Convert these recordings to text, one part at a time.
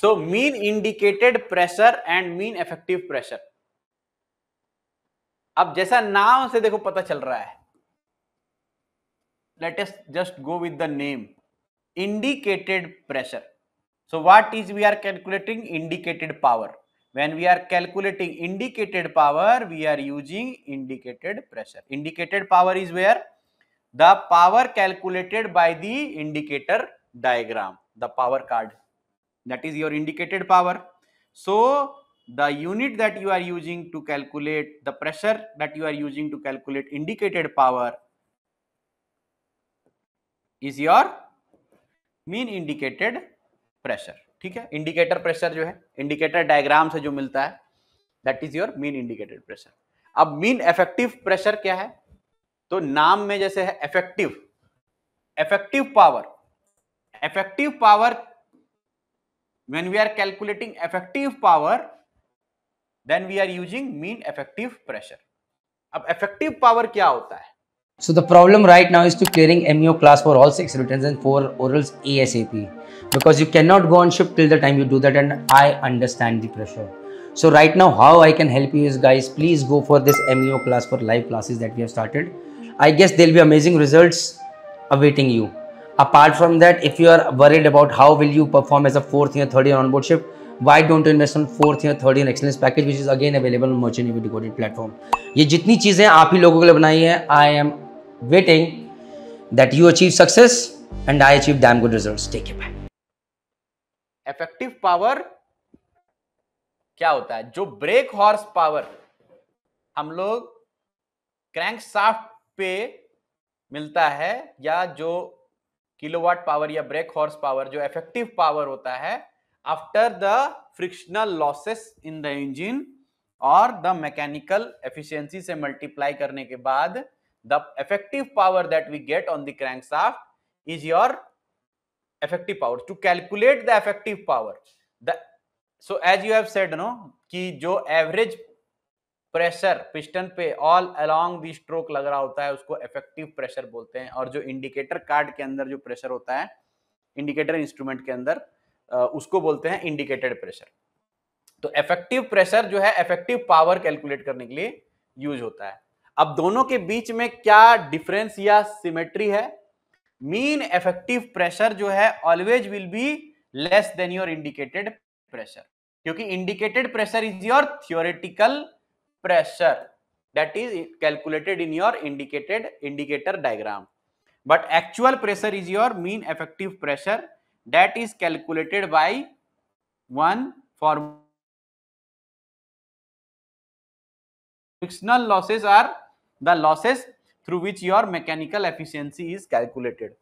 So mean indicated pressure and mean effective pressure. अब जैसा नाम से देखो पता चल रहा है, let us just go with the name, indicated pressure. So what is we are calculating? Indicated power. When we are calculating indicated power, we are using indicated pressure. Indicated power is where the power calculated by the indicator diagram, the power card, that is your indicated power. So the unit that you are using to calculate the pressure, that you are using to calculate indicated power, is your mean indicated pressure. ठीक है, indicator pressure जो है indicator diagram से जो मिलता है, that is your mean indicated pressure. अब mean effective pressure क्या है? तो नाम में जैसे है effective, effective power, when we are calculating effective power, then we are using mean effective pressure. अब इफेक्टिव पावर क्या होता है? So the problem right now is to clearing MEO class for all 6 writtens and 4 orals ASAP, because you cannot go on shift till the time you do that, and I understand the pressure. So right now how I can help you is, guys, please go for this MEO class for live classes that we have started. I guess there'll be amazing results awaiting you. Apart from that, if you are worried about how will you perform as a 4th year, 3rd year onboard shift, why don't you invest on 4th year, 3rd year excellence package, which is again available on Merchant EV Decoded platform. ये जितनी चीजें आप ही लोगों के लिए बनाई है, I am waiting that you achieve success and I achieve damn good results. Take care, bye. Effective power क्या होता है? जो ब्रेक हॉर्स पावर हम लोग क्रैंक शाफ्ट पे मिलता है, या जो किलोवाट पावर या ब्रेक हॉर्स पावर, जो इफेक्टिव पावर होता है after the frictional losses in the engine और द मैकेनिकल एफिशिएंसी से मल्टीप्लाई करने के बाद, the effective power that we get on the crankshaft is your effective power. To calculate the effective power, so as you have said, no, कि जो average pressure piston पे all along the stroke लग रहा होता है उसको effective pressure बोलते हैं, और जो इंडिकेटर कार्ड के अंदर जो प्रेशर होता है इंडिकेटर इंस्ट्रूमेंट के अंदर, उसको बोलते हैं इंडिकेटेड प्रेशर। तो इफेक्टिव प्रेशर जो है इफेक्टिव पावर कैलकुलेट करने के लिए यूज होता है। अब दोनों के बीच में क्या डिफरेंस या सिमेट्री है? मीन इफेक्टिव प्रेशर जो है always will be less than your indicated pressure, क्योंकि indicated pressure is your theoretical pressure that is calculated in your indicator diagram, but actual pressure is your mean effective pressure that is calculated by one formula. Frictional losses are the losses through which your mechanical efficiency is calculated.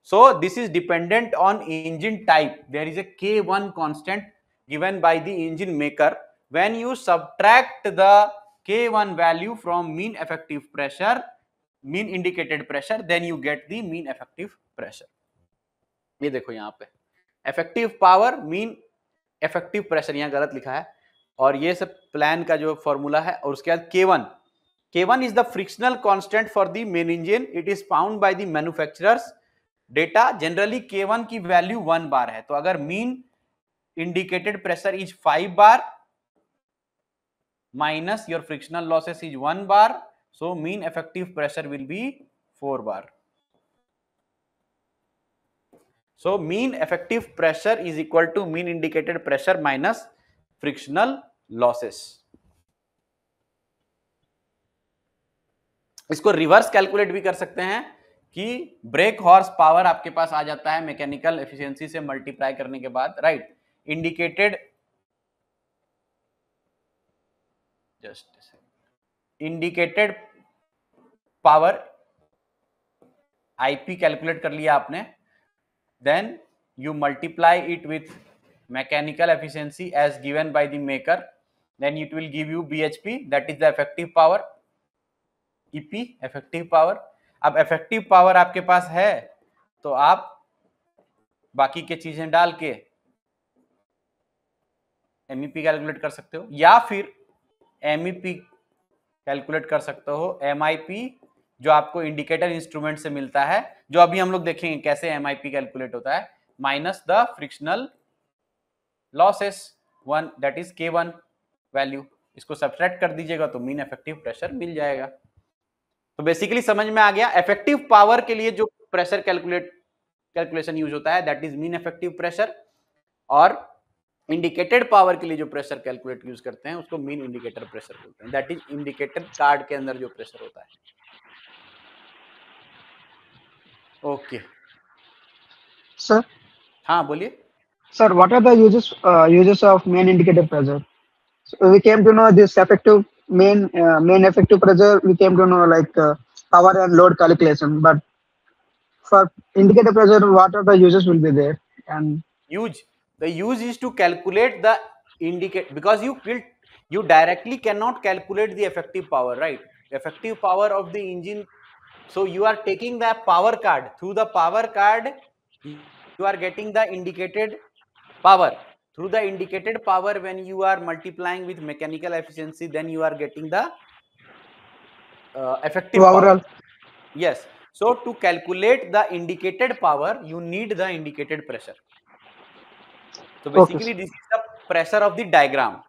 So this is dependent on engine type. There is a K1 constant given by the engine maker. When you subtract the K1 value from mean effective pressure, mean indicated pressure, then you get the mean effective pressure. ये देखो यहाँ पे effective power, mean effective pressure यहाँ गलत लिखा है, और ये सब प्लान का जो फॉर्मूला है, और उसके बाद K1 is the frictional constant for the main engine. It is found by the manufacturers data. Generally K1 की वैल्यू 1 बार है, तो अगर mean indicated pressure is 5 bar minus your frictional losses is 1 bar, so mean effective pressure will be 4 bar. So mean effective pressure is equal to mean indicated pressure minus frictional losses. इसको reverse calculate भी कर सकते हैं कि break horse power आपके पास आ जाता है mechanical efficiency से मल्टीप्लाई करने के बाद, right. Indicated power IP calculate कर लिया आपने, then you multiply it with mechanical efficiency as given by the maker, then it will give you BHP, that is the effective power, EP effective power। अब effective power आपके पास है तो आप बाकी के चीजें डाल के MEP कैलकुलेट कर सकते हो, या फिर MEP कैलकुलेट कर सकते हो MIP, जो आपको इंडिकेटर इंस्ट्रूमेंट से मिलता है, जो अभी हम लोग देखेंगे कैसे MIP कैलकुलेट होता है, minus the frictional losses 1, that is K1 value, इसको सब्ट्रैक्ट कर दीजिएगा तो मीन इफेक्टिव प्रेशर मिल जाएगा। तो बेसिकली समझ में आ गया, इफेक्टिव पावर के लिए जो प्रेशर कैलकुलेशन यूज होता है that is mean effective pressure, और इंडिकेटेड पावर के लिए जो प्रेशर कैलकुलेट यूज करते हैं उसको मीन इंडिकेटर प्रेशर बोलते हैं, दैट इज इंडिकेटर कार्ड के अंदर जो प्रेशर होता है। ओके सर, हाँ बोलिए। sir, what are the uses of main indicator pressure? So we came to know this effective main effective pressure. We came to know like power and load calculation. But for indicator pressure, what are the uses will be there? And the use is to calculate the because you directly cannot calculate the effective power, right? Effective power of the engine. So you are taking the power card. Through the power card, you are getting the indicated power. Through the indicated power, when you are multiplying with mechanical efficiency, then you are getting the effective power. Yes. So to calculate the indicated power, you need the indicated pressure. So basically, this is the pressure of the diagram.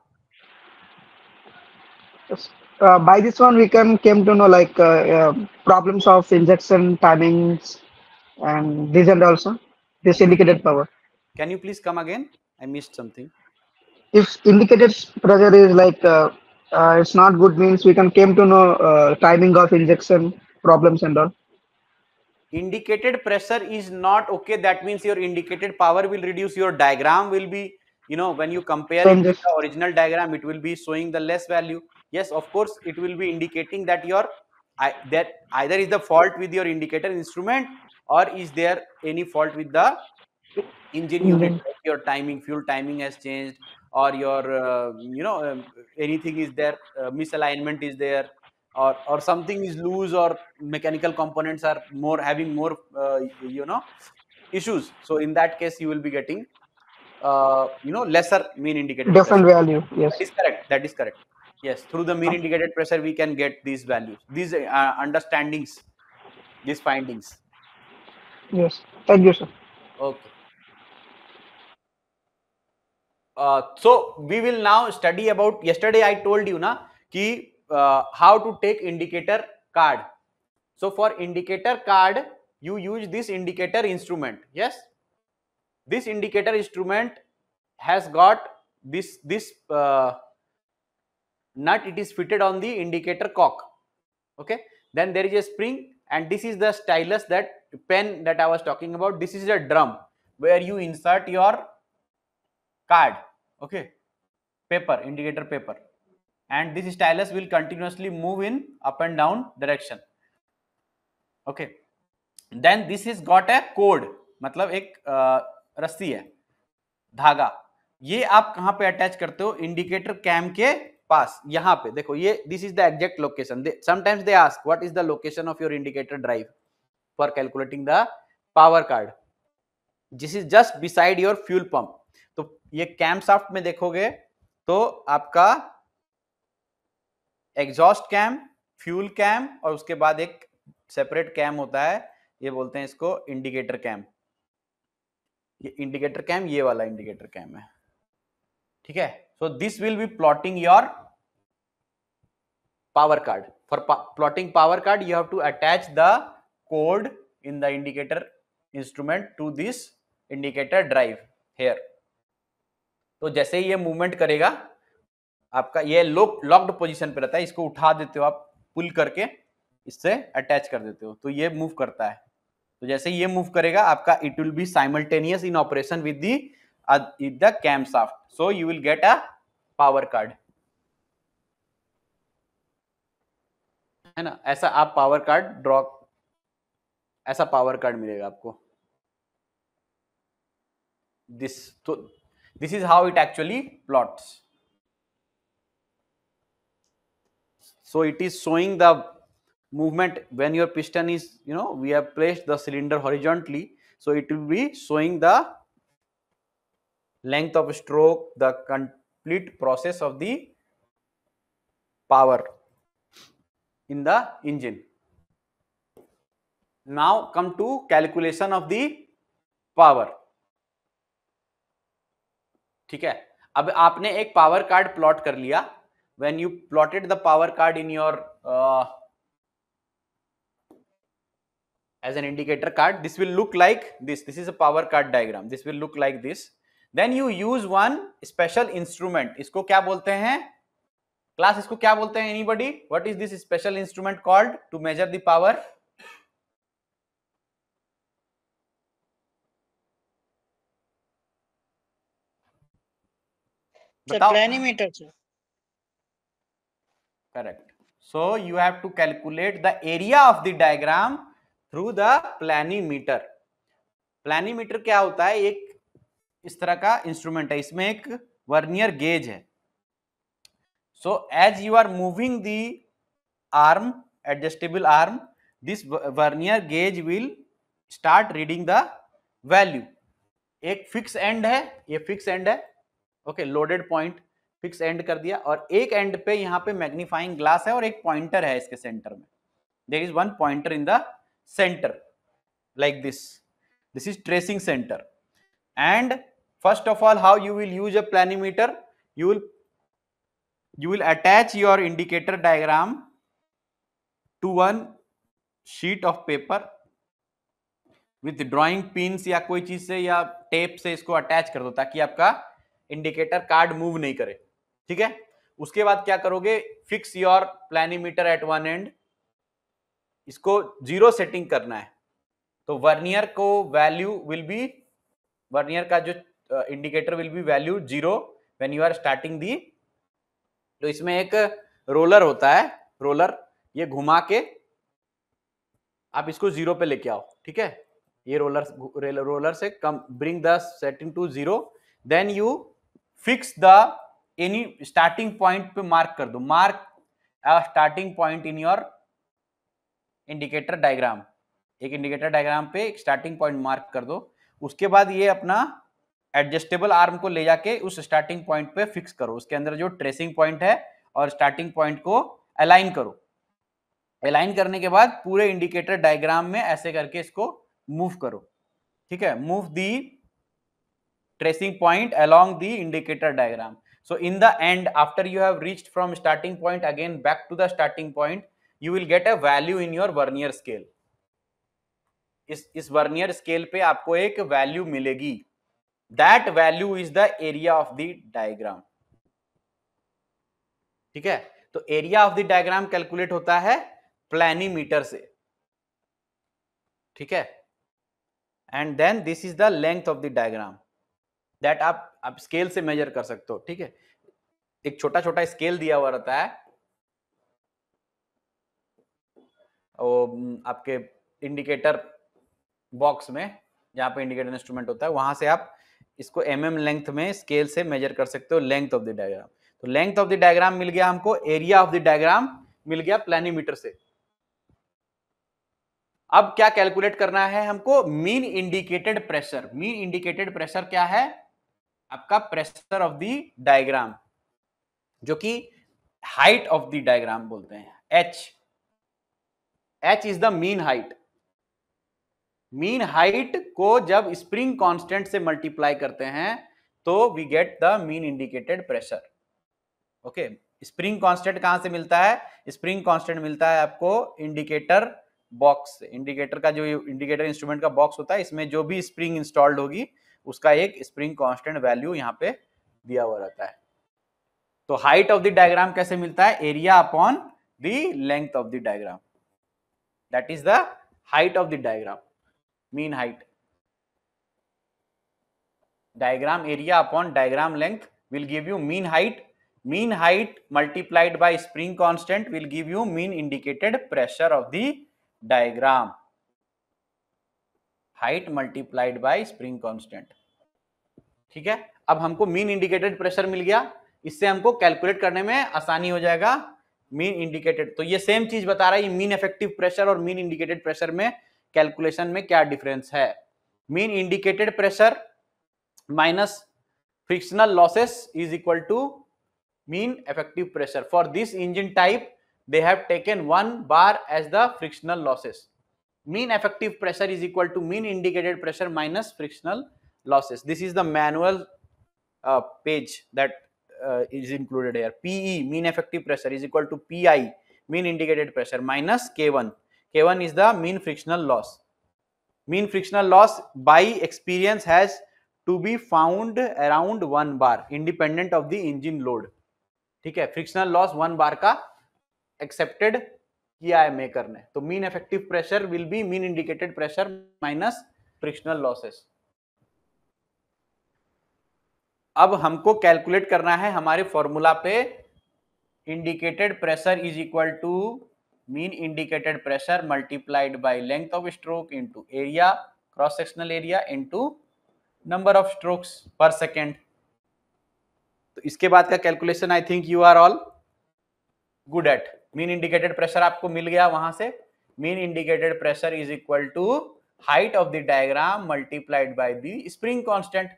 By this one, we came to know like problems of injection timings and this and also this indicated power. Can you please come again? I missed something. If indicated pressure is like it's not good, means we can came to know timing of injection problems and all. Indicated pressure is not okay. That means your indicated power will reduce. Your diagram will be, when you compare it with the original diagram, it will be showing the less value. Yes, of course, it will be indicating that that either is the fault with your indicator instrument, or is there any fault with the engine unit, like your timing, fuel timing has changed, or your anything is there, misalignment is there, or something is loose, or mechanical components are having more issues. So in that case you will be getting lesser mean indicated different pressure. Value. Yes, that is correct. Yes, through the mean indicated pressure we can get these values, these understandings, these findings. Yes, thank you, sir. Okay. So we will now study about, yesterday I told you how to take indicator card. So for indicator card you use this indicator instrument. Yes, this indicator instrument has got this nut, it is fitted on the indicator cock. Okay, then there is a spring, and this is the stylus, that pen that I was talking about. This is a drum where you insert your card, okay, paper, indicator paper, and this stylus will continuously move in up and down direction. Okay, then this is got a code, मतलब एक रस्सी है, धागा, ये आप कहां पे attach करते हो? इंडिकेटर कैम के पास, यहां पे देखो, ये this is the exact location. Sometimes they ask what is the location of your indicator drive for calculating the power card. This is just beside your fuel pump. तो ये cam shaft में देखोगे तो आपका एग्जॉस्ट कैम, फ्यूल कैम, और उसके बाद एक सेपरेट कैम होता है, ये बोलते हैं इसको इंडिकेटर कैम. ये इंडिकेटर कैम, ये वाला इंडिकेटर कैम है, ठीक है. So this will be plotting your power card. For plotting power card you have to attach the code in the indicator instrument to this indicator drive here. तो जैसे ही ये movement करेगा, आपका ये लॉक्ड पोजीशन पे रहता है, इसको उठा देते हो आप, पुल करके इससे अटैच कर देते हो, तो ये मूव करता है. तो जैसे ये मूव करेगा आपका, it will be simultaneous in operation with the camshaft. So you will get a power card, है ना. ऐसा आप पावर कार्ड ड्रॉ, ऐसा पावर कार्ड मिलेगा आपको. This is how it actually plots. So it is showing the movement when your piston is, we have placed the cylinder horizontally, so it will be showing the length of stroke, the complete process of the power in the engine. Now come to calculation of the power. ठीक है, अब आपने एक power card plot कर लिया. When you plotted the power card in your as an indicator card, this will look like this. This is a power card diagram. This will look like this. Then you use one special instrument. इसको क्या बोलते हैं class? इसको क्या बोलते हैं? Anybody? What is this special instrument called to measure the power? बताओ. planimeter sir. Correct. So you have to calculate the area of the diagram through the planimeter. Planimeter क्या होता है? एक इस तरह का इंस्ट्रूमेंट है, इसमें एक वर्नियर गेज है. So as you are moving the arm, adjustable arm, this vernier gauge will start reading the value. एक फिक्स एंड है, ये फिक्स एंड है. Okay, loaded point fix end कर दिया, और एक एंड पे यहाँ पे मैग्नीफाइंग ग्लास है और एक पॉइंटर है इसके सेंटर में. There is one pointer in the center like this. This is tracing center. And first of all, how you will use a planimeter? You will attach your indicator diagram to one sheet of paper with drawing pins या कोई चीज से या tape से इसको attach कर दो ताकि आपका इंडिकेटर कार्ड मूव नहीं करे. ठीक है, उसके बाद क्या करोगे? Fix your planimeter at one end. इसको 0 सेटिंग करना है. तो वर्नियर को वैल्यू विल बी, वर्नियर का जो indicator will be value 0 when you are starting the. तो इसमें एक रोलर होता है, रोलर, ये घुमा के आप इसको 0 पे लेके आओ. ठीक है, ये रोलर से कम bring the setting to 0. Then you fix the any starting point पे मार्क कर दो. Mark a starting point in your indicator diagram. एक इंडिकेटर डायग्राम पे एक स्टार्टिंग पॉइंट मार्क कर दो. उसके बाद ये अपना एडजस्टेबल आर्म को ले जाके उस स्टार्टिंग पॉइंट पे फिक्स करो. उसके अंदर जो ट्रेसिंग पॉइंट है और स्टार्टिंग पॉइंट को अलाइन करो. अलाइन करने के बाद पूरे इंडिकेटर डायग्राम में ऐसे करके इसको मूव करो. ठीक है, move the tracing point along the indicator diagram. So in the end, after you have reached from starting point again back to the starting point, you will get a value in your vernier scale. इस vernier scale पे आपको एक value मिलेगी. That value is the area of the diagram. ठीक है, तो area of the diagram calculate होता है प्लानीमीटर से. ठीक है, and then this is the length of the diagram that आप स्केल से मेजर कर सकते हो. ठीक है, एक छोटा छोटा स्केल दिया हुआ रहता है आपके इंडिकेटर बॉक्स में, जहां पे इंडिकेटर इंस्ट्रूमेंट होता है, वहां से आप इसको mm लेंथ में स्केल से मेजर कर सकते हो लेंथ ऑफ द डायग्राम. तो लेंथ ऑफ द डायग्राम मिल गया हमको, एरिया ऑफ द डायग्राम मिल गया प्लानीमीटर से. अब क्या कैलकुलेट करना है हमको? Mean indicated pressure. Mean indicated pressure क्या है? आपका प्रेशर ऑफ द डायग्राम, जो कि हाइट ऑफ द डायग्राम बोलते हैं. H is the mean height. Mean height को जब स्प्रिंग कांस्टेंट से मल्टीप्लाई करते हैं तो we get the mean indicated pressure. Okay, spring constant कहां से मिलता है? स्प्रिंग कांस्टेंट मिलता है आपको इंडिकेटर बॉक्स से. इंडिकेटर का जो इंडिकेटर इंस्ट्रूमेंट का बॉक्स होता है, इसमें जो भी स्प्रिंग इंस्टॉल्ड होगी उसका एक स्प्रिंग कांस्टेंट वैल्यू यहां पे दिया हुआ रहता है. तो हाइट ऑफ द डायग्राम कैसे मिलता है? Area upon the length of the diagram. That is the height of the diagram, mean height. Diagram area upon diagram length will give you mean height. Mean height multiplied by spring constant will give you mean indicated pressure of the diagram. Height multiplied by spring constant. ठीक है, अब हमको mean indicated pressure मिल गया. इससे हमको calculate करने में आसानी हो जाएगा. मीन इंडिकेटेड, तो ये सेम चीज बता रहा है, मीन इफेक्टिव प्रेशर और मीन इंडिकेटेड प्रेशर में कैलकुलेशन में क्या डिफरेंस है. Mean indicated pressure minus frictional losses is equal to mean effective pressure. For this engine type they have taken 1 bar as the frictional losses. Mean effective pressure is equal to mean indicated pressure minus frictional losses. This is the manual page that is included here. PE, mean effective pressure, is equal to PI, mean indicated pressure, minus K1. K1 is the mean frictional loss. Mean frictional loss by experience has to be found around 1 bar independent of the engine load. ठीक है, frictional loss 1 बार का accepted किया है maker ने, तो mean effective pressure will be mean indicated pressure minus frictional losses. अब हमको calculate करना है हमारे फॉर्मूला पे, indicated pressure is equal to mean indicated pressure multiplied by length of stroke into area, cross sectional area into number of strokes per second. तो इसके बाद का calculation I think you are all good at. Mean indicated pressure आपको मिल गया वहां से. Mean indicated pressure is equal to height of the diagram multiplied by the spring constant.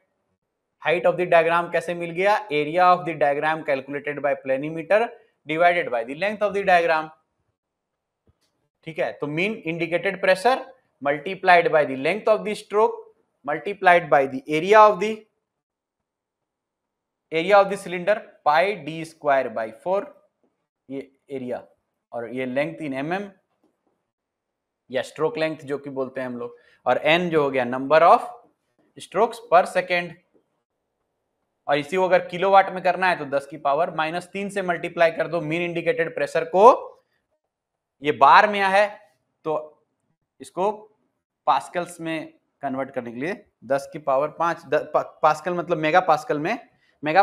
Height of the diagram कैसे मिल गया? Area of the diagram calculated by planimeter divided by the length of the diagram. ठीक है, तो mean indicated pressure multiplied by the length of the stroke multiplied by the area of the cylinder pi d square by 4, ये area, और ये length in mm या stroke length जो कि बोलते हैं हम लोग, और n जो हो गया number of strokes per second. और इसी को अगर किलोवाट में करना है तो 10 की पावर -3 से मल्टीप्लाई कर दो. मीन इंडिकेटेड प्रेशर को ये बार में है तो इसको पास्कल्स में कन्वर्ट करने के लिए 10 की पावर 5, पास्कल मतलब मेगा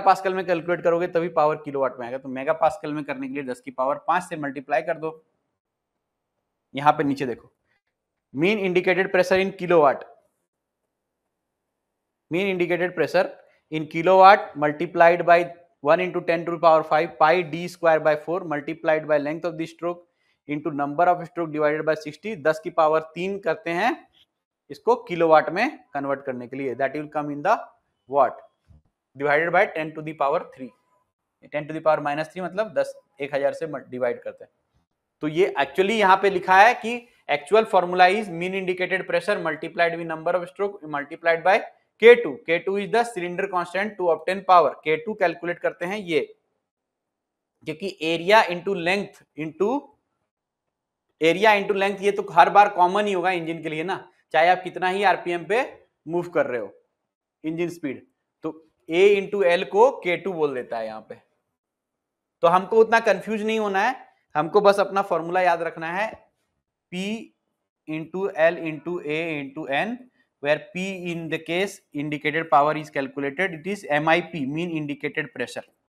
पास्कल में कैलकुलेट करोगे तभी पावर किलोवाट में आएगा. तो मेगा पास्कल में करने के लिए 10 की पावर 5 से मल्टीप्लाई कर दो. यहां पे नीचे देखो, mean indicated pressure in kilowatt, mean indicated pressure in kilowatt multiplied by 1 into 10 to the power 5 pi d square by 4 multiplied by length of the stroke into number of stroke divided by 60. 10 की power 3 करते हैं इसको kilowatt में convert करने के लिए. That will come in the what divided by 10 to the power 3. 10 to the power -3 मतलब 1000 से डिवाइड करते हैं. तो ये एक्चुअली यहाँ पे लिखा है कि actual formula is mean indicated pressure multiplied with number of stroke multiplied by K2. K2 is the cylinder constant to obtain power. K2 calculate करते हैं ये, क्योंकि एरिया इंटू लेंथ ये तो हर बार कॉमन ही होगा इंजन के लिए ना, चाहे आप कितना ही आरपीएम पे मूव कर रहे हो इंजन स्पीड. तो A इंटू एल को K2 बोल देता है यहाँ पे. तो हमको उतना कंफ्यूज नहीं होना है, हमको बस अपना फॉर्मूला याद रखना है, P into L into A into N, where P in the case indicated power is calculated, it is MIP, mean indicated pressure.